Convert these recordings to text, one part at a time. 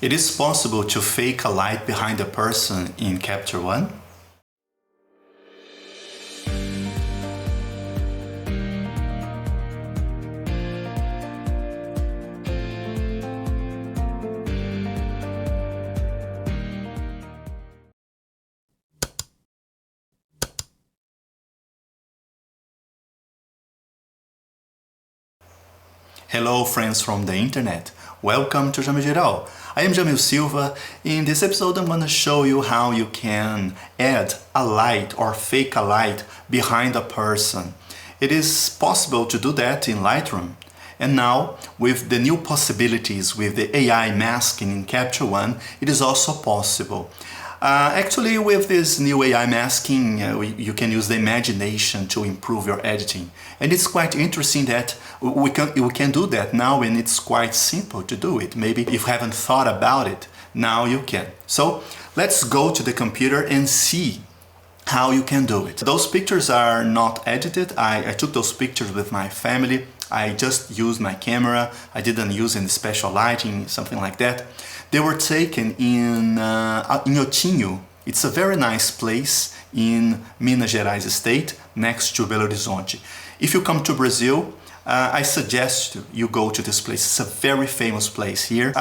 It is possible to fake a light behind a person in Capture One? Hello friends from the internet, welcome to Jamiljiral. I am Jamil Silva. In this episode I'm going to show you how you can add a light or fake a light behind a person. It is possible to do that in Lightroom. And now with the new possibilities with the AI masking in Capture One, it is also possible. Actually, with this new AI masking, you can use the imagination to improve your editing. And it's quite interesting that we can do that now, and it's quite simple to do it. Maybe if you haven't thought about it, now you can. So let's go to the computer and see how you can do it. Those pictures are not edited. I took those pictures with my family. I just used my camera. I didn't use any special lighting, something like that. They were taken in Otinho. It's a very nice place in Minas Gerais state, next to Belo Horizonte. If you come to Brazil, I suggest you go to this place. It's a very famous place here.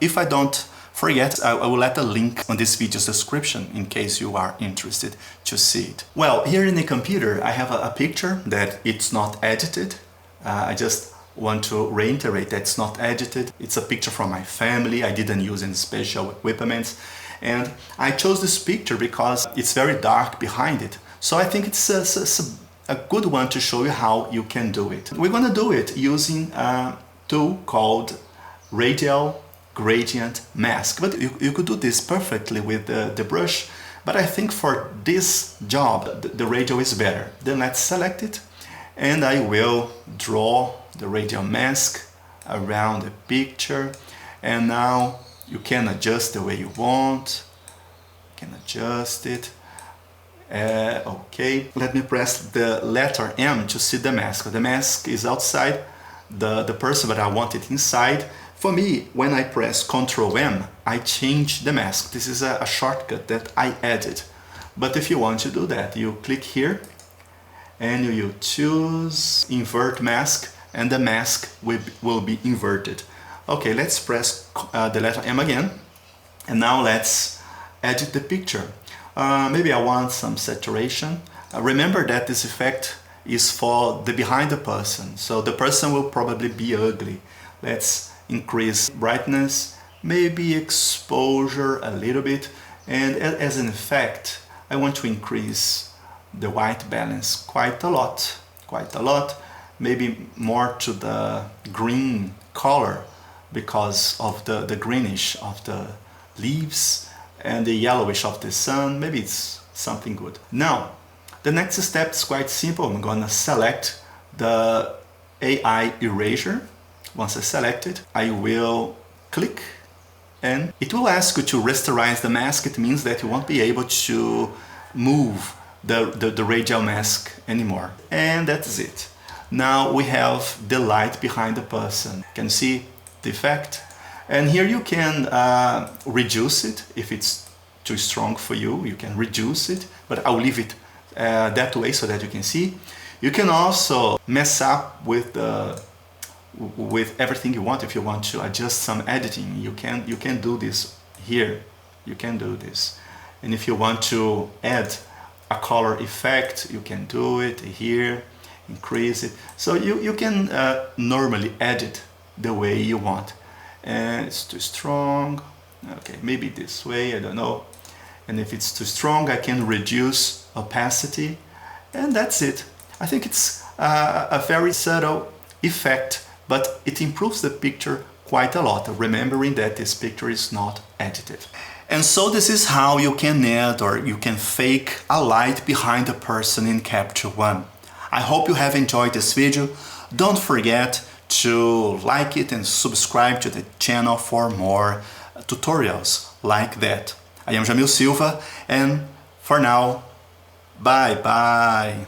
If I don't forget, I will let a link on this video's description in case you are interested to see it. Well, here in the computer I have a picture that it's not edited. I just want to reiterate that it's not edited. It's a picture from my family. I didn't use any special equipment. And I chose this picture because it's very dark behind it. So I think it's a good one to show you how you can do it. We're going to do it using a tool called Radial Gradient Mask. But you could do this perfectly with the brush. But I think for this job, the radial is better. Then let's select it. And I will draw the radial mask around the picture. And now you can adjust the way you want. You can adjust it. Okay, let me press the letter M to see the mask. The mask is outside the person, but I want it inside. For me, when I press Ctrl M, I change the mask. This is a shortcut that I added. But if you want to do that, you click here and you choose Invert Mask, and the mask will be inverted. Okay, let's press the letter M again, and now let's edit the picture. Maybe I want some saturation. Remember that this effect is for the behind the person, so the person will probably be ugly. Let's increase brightness, maybe exposure a little bit, and as an effect I want to increase the white balance quite a lot, maybe more to the green color because of the greenish of the leaves and the yellowish of the sun. Maybe it's something good. Now the next step is quite simple. I'm gonna select the AI erasure. Once I select it, I will click and it will ask you to rasterize the mask. It means that you won't be able to move the radial mask anymore. And that's it. Now we have the light behind the person. You can see the effect. And here you can reduce it. If it's too strong for you, you can reduce it, but I'll leave it that way so that you can see. You can also mess up with everything you want. If you want to adjust some editing, you can do this here. You can do this. And if you want to add a color effect, you can do it here, increase it. So you can normally edit the way you want. And it's too strong. Okay, maybe this way, I don't know. And if it's too strong, I can reduce opacity. And that's it. I think it's a very subtle effect, but it improves the picture quite a lot, remembering that this picture is not edited. And so this is how you can add or you can fake a light behind a person in Capture One. I hope you have enjoyed this video. Don't forget to like it and subscribe to the channel for more tutorials like that. I am Jamil Silva, and for now, bye bye.